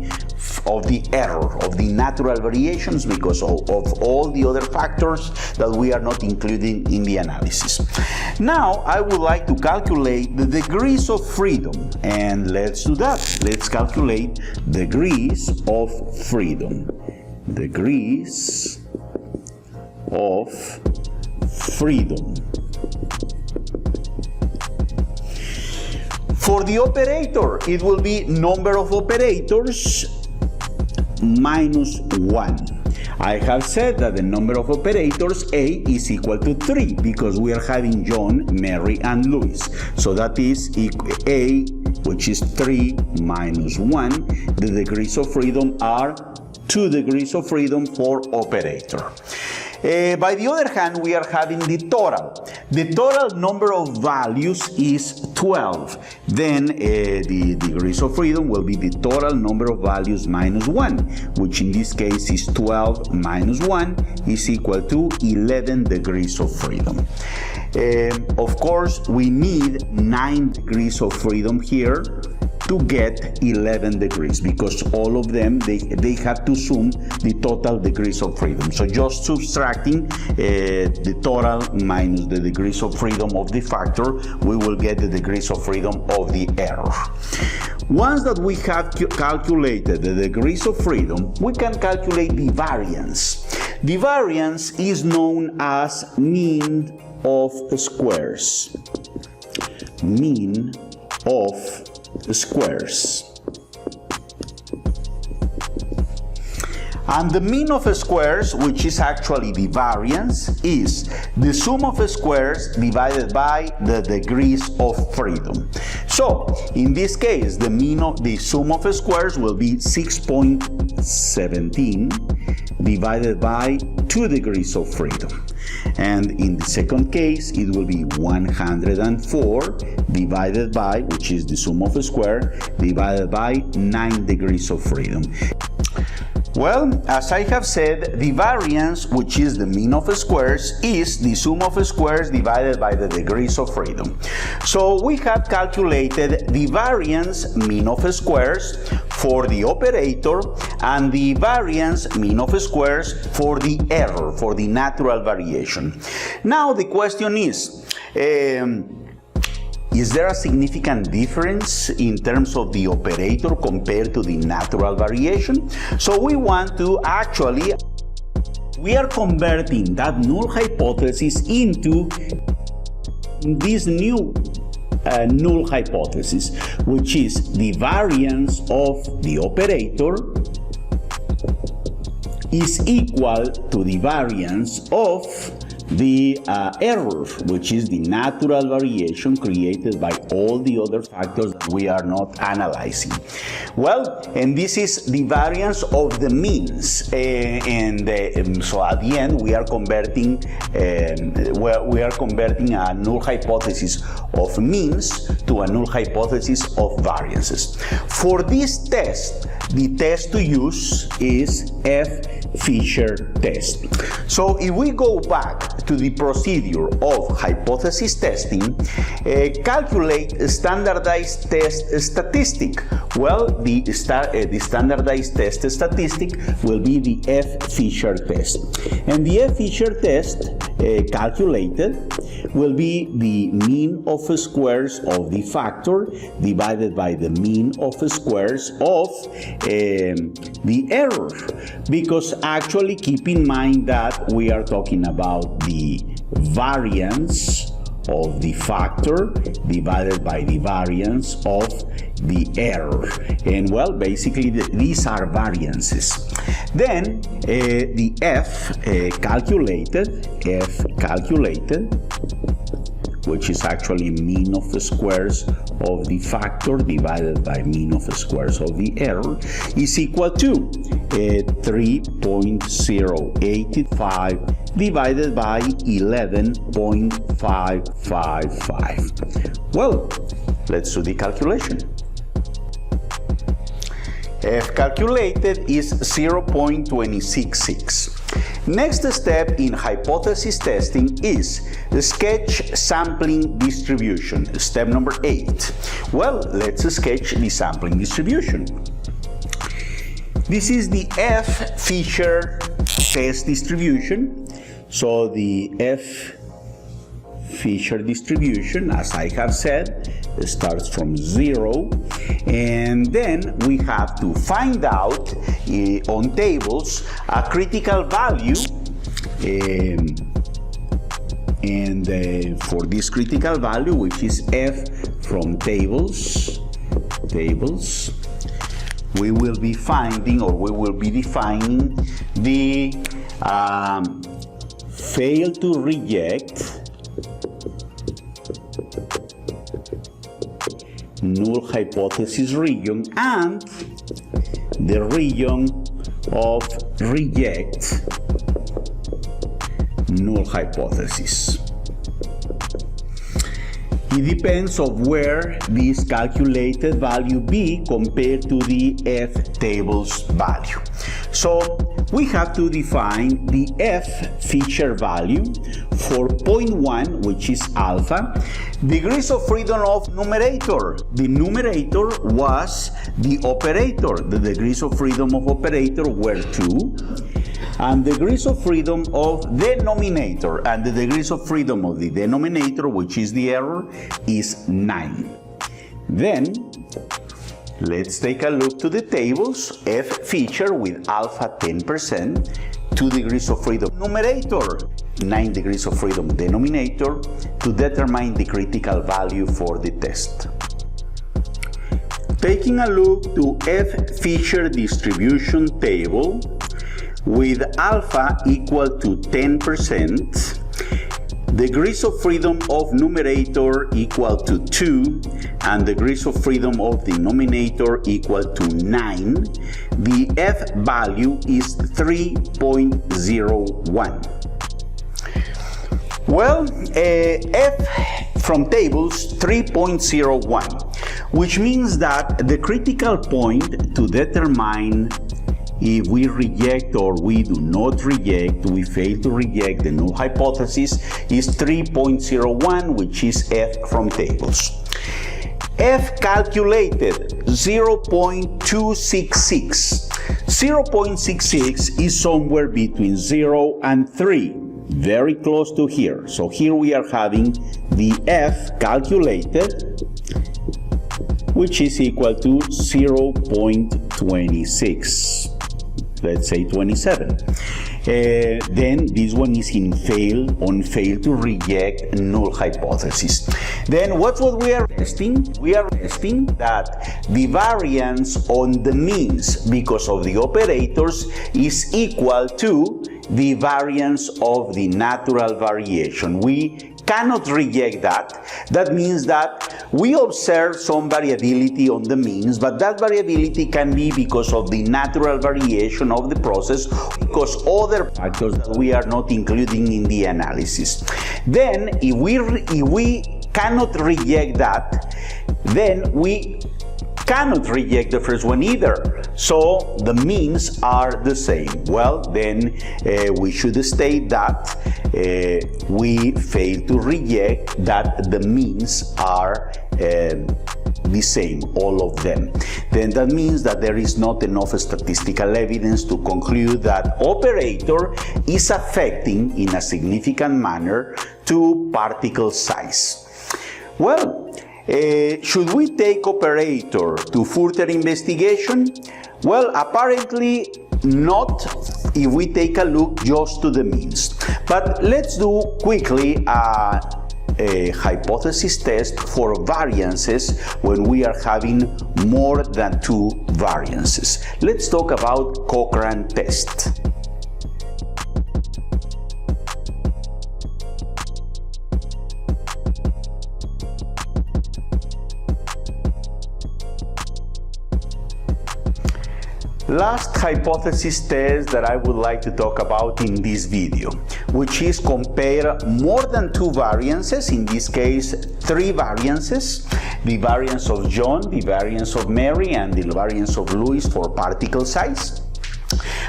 error, of the natural variations, because of all the other factors that we are not including in the analysis. Now I would like to calculate the degrees of freedom, and let's do that. Let's calculate degrees of freedom. Degrees of freedom. For the operator, it will be number of operators minus 1. I have said that the number of operators A is equal to 3 because we are having John, Mary, and Louis. So that is A, which is 3 minus 1. The degrees of freedom are 2 degrees of freedom for operator. By the other hand, we are having the total. The total number of values is 12. Then the degrees of freedom will be the total number of values minus 1, which in this case is 12 minus 1 is equal to 11 degrees of freedom. Of course, we need 9 degrees of freedom here to get 11 degrees, because all of them, they have to sum the total degrees of freedom. So just subtracting the total minus the degrees of freedom of the factor, we will get the degrees of freedom of the error. Once that we have calculated the degrees of freedom, we can calculate the variance. The variance is known as mean of squares. Mean of squares. And the mean of squares, which is actually the variance, is the sum of squares divided by the degrees of freedom. So in this case, the sum of squares will be 6.17 divided by 2 degrees of freedom. And in the second case, it will be 104 divided by, which is the sum of square, divided by 9 degrees of freedom. Well, as I have said, the variance, which is the mean of squares, is the sum of squares divided by the degrees of freedom. So we have calculated the variance mean of squares for the operator and the variance mean of squares for the error, for the natural variation. Now the question is there a significant difference in terms of the operator compared to the natural variation? So we want to we are converting that null hypothesis into this new null hypothesis, which is the variance of the operator is equal to the variance of the error, which is the natural variation created by all the other factors that we are not analyzing. Well, and this is the variance of the means, so at the end we are converting a null hypothesis of means to a null hypothesis of variances. For this test, the test to use is Fisher test. So if we go back to the procedure of hypothesis testing, calculate a standardized test statistic. Well, the standardized test statistic will be the Fisher test. And the Fisher test calculated will be the mean of squares of the factor divided by the mean of squares of the error, because actually keep in mind that we are talking about the variance of the factor divided by the variance of the error, and well, basically these are variances. Then the F calculated, which is actually mean of the squares of the factor divided by mean of the squares of the error, is equal to 3.085 divided by 11.555. Well, let's do the calculation. F calculated is 0.266. Next step in hypothesis testing is sketch sampling distribution, step number 8. Well, let's sketch the sampling distribution. This is the Fisher test distribution. So the Fisher distribution, as I have said, starts from 0, and then we have to find out on tables a critical value, and for this critical value, which is F from tables, we will be finding, or we will be defining the fail to reject null hypothesis region and the region of reject null hypothesis. It depends on where this calculated value be compared to the F tables value. So we have to define the Fisher value for 0.1, which is alpha, degrees of freedom of numerator. The numerator was the operator. The degrees of freedom of operator were 2. And degrees of freedom of denominator, and the degrees of freedom of the denominator, which is the error, is 9. Then let's take a look to the tables. Fisher with alpha 10%, 2 degrees of freedom numerator, 9 degrees of freedom denominator, to determine the critical value for the test. Taking a look to Fisher distribution table, with alpha equal to 10%, degrees of freedom of numerator equal to 2, and degrees of freedom of denominator equal to 9, the F value is 3.01. Well, F from tables 3.01, which means that the critical point to determine if we reject or we do not reject, we fail to reject the null hypothesis, is 3.01, which is F from tables. F calculated 0.266. 0.66 is somewhere between 0 and 3, very close to here. So here we are having the F calculated, which is equal to 0.26. Let's say 27. Then this one is in fail to reject null hypothesis. Then what's what we are testing? We are testing that the variance on the means because of the operators is equal to the variance of the natural variation. We cannot reject that. That means that we observe some variability on the means, but that variability can be because of the natural variation of the process, because other factors that we are not including in the analysis. Then, if we cannot reject that, then we cannot reject the first one either. So the means are the same. Well, then we should state that we fail to reject that the means are the same, all of them. Then that means that there is not enough statistical evidence to conclude that operator is affecting in a significant manner to particle size. Well, should we take operator to further investigation? Well, apparently not if we take a look just to the means. But let's do quickly a hypothesis test for variances when we are having more than two variances. Let's talk about Cochrane Test. Last hypothesis test that I would like to talk about in this video, which is compare more than two variances, in this case three variances, the variance of John, the variance of Mary, and the variance of Louis for particle size.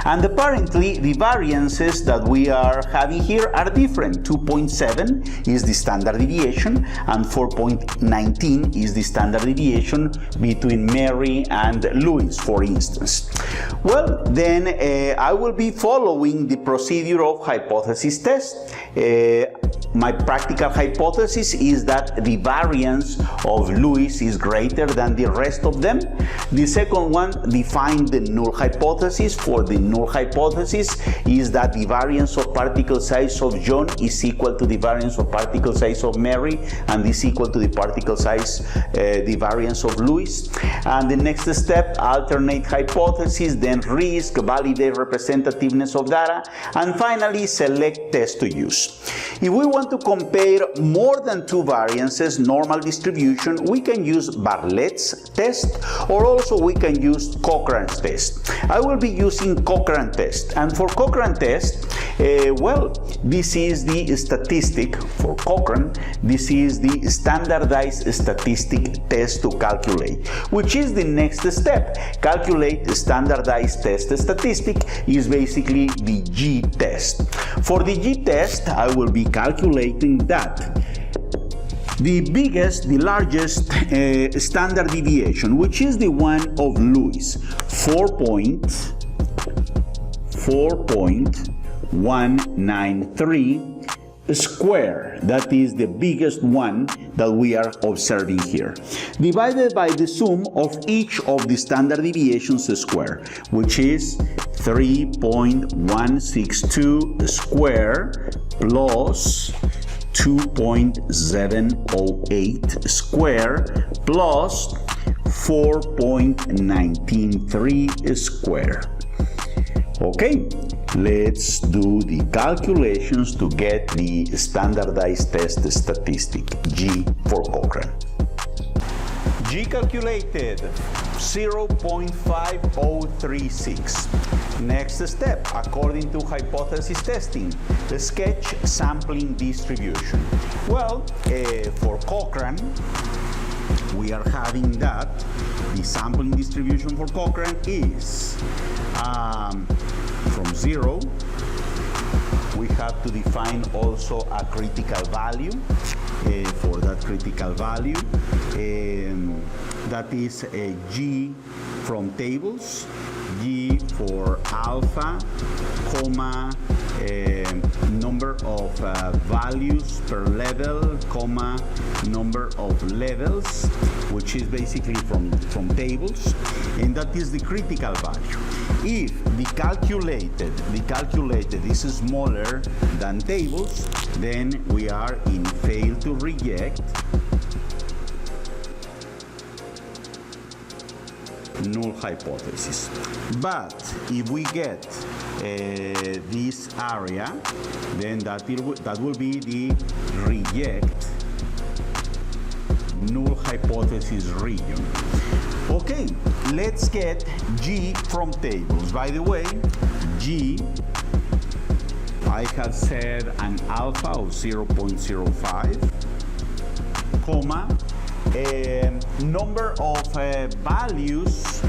And apparently the variances that we are having here are different. 2.7 is the standard deviation and 4.19 is the standard deviation between Mary and Louis, for instance. Well, then I will be following the procedure of hypothesis test. My practical hypothesis is that the variance of Louis is greater than the rest of them. The second one, define the null hypothesis. For the null hypothesis is that the variance of particle size of John is equal to the variance of particle size of Mary and is equal to the particle size, the variance of Louis. And the next step, alternate hypothesis, then risk, validate representativeness of data, and finally select test to use. If we want to compare more than two variances, normal distribution, we can use Bartlett's test, or also we can use Cochrane's test. I will be using Cochrane Test, and for Cochrane Test, well, this is the statistic for Cochrane. This is the standardized statistic test to calculate, which is the next step. Calculate standardized test statistic is basically the G test. For the G test, I will be calculating that the biggest, the largest standard deviation, which is the one of Louis, 4.193 square. That is the biggest one that we are observing here, divided by the sum of each of the standard deviations square, which is 3.162 square plus 2.708 square plus 4.193 square. Okay, let's do the calculations to get the standardized test statistic, G for Cochrane. G calculated, 0.5036. Next step, according to hypothesis testing, the sketch sampling distribution. Well, for Cochrane, we are having that the sampling distribution for Cochrane is from 0. We have to define also a critical value for that critical value. That is a G from tables, G for alpha, comma, number of values per level, comma, number of levels, which is basically from tables, and that is the critical value. If the calculated is smaller than tables, then we are in fail to reject. null hypothesis. But if we get this area, then that will be the reject null hypothesis region. Okay, let's get G from tables. By the way, G, I have said an alpha of 0.05, comma, number of values,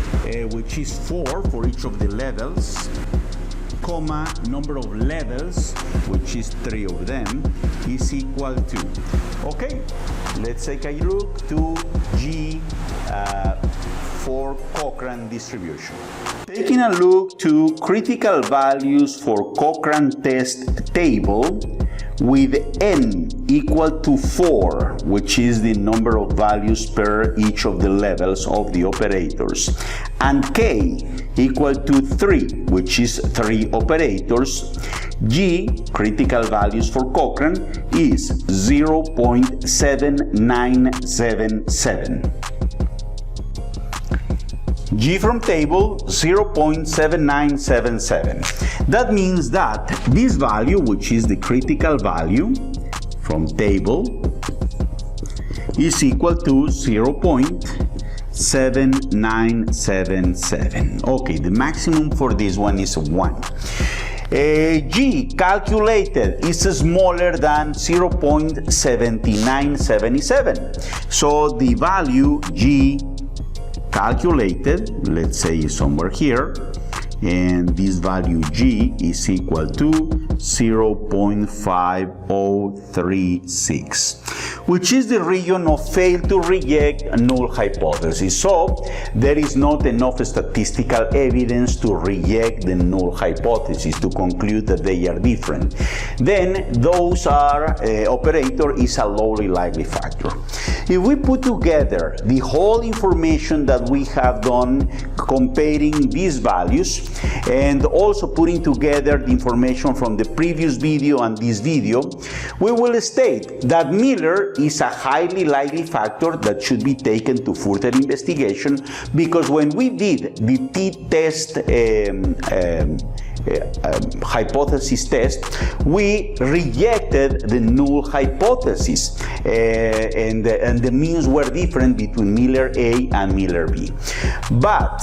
which is 4 for each of the levels, comma, number of levels, which is 3 of them, is equal to. Okay, let's take a look to G for Cochrane distribution. Taking a look to critical values for Cochrane Test table with n equal to 4, which is the number of values per each of the levels of the operators, and k equal to 3, which is 3 operators, G, critical values for Cochrane, is 0.7977. G from table, 0.7977. That means that this value, which is the critical value from table, is equal to 0.7977. Okay, the maximum for this one is 1. G calculated is smaller than 0.7977. So the value G calculated, let's say somewhere here, and this value G is equal to 0.5036, which is the region of fail to reject a null hypothesis. So there is not enough statistical evidence to reject the null hypothesis, to conclude that they are different. Then those are, operator is a lowly likely factor. If we put together the whole information that we have done comparing these values and also putting together the information from the previous video and this video, we will state that Miller is a highly likely factor that should be taken to further investigation, because when we did the t-test hypothesis test, we rejected the null hypothesis, and the means were different between Miller A and Miller B. But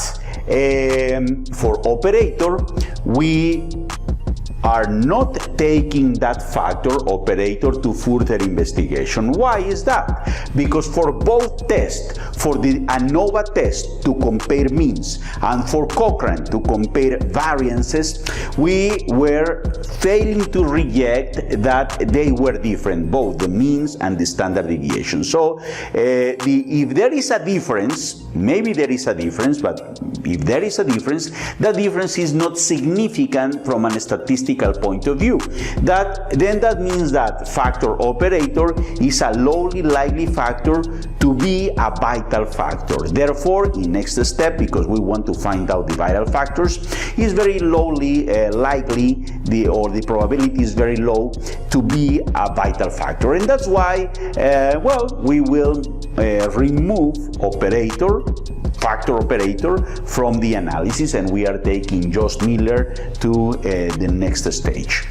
for operator, we are not taking that factor operator to further investigation. Why is that? Because for both tests, for the ANOVA test to compare means and for Cochrane to compare variances, we were failing to reject that they were different, both the means and the standard deviation. So if there is a difference, maybe there is a difference, but if there is a difference, that difference is not significant from a statistical point of view. Then that means that factor operator is a lowly likely factor to be a vital factor. Therefore, in next step, because we want to find out the vital factors, is very lowly likely, the probability is very low to be a vital factor. And that's why, we will remove factor operator from the analysis, and we are taking just Miller to the next stage.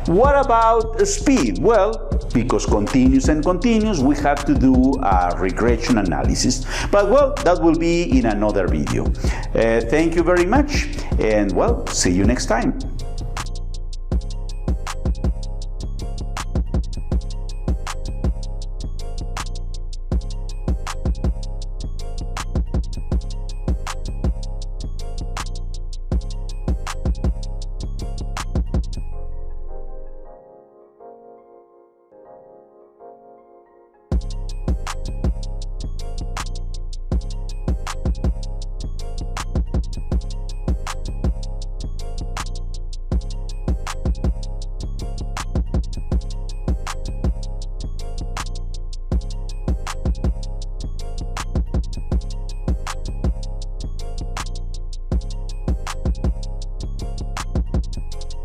What about speed? Well, because continuous and continuous, we have to do a regression analysis. But well, that will be in another video. Thank you very much, and well, see you next time.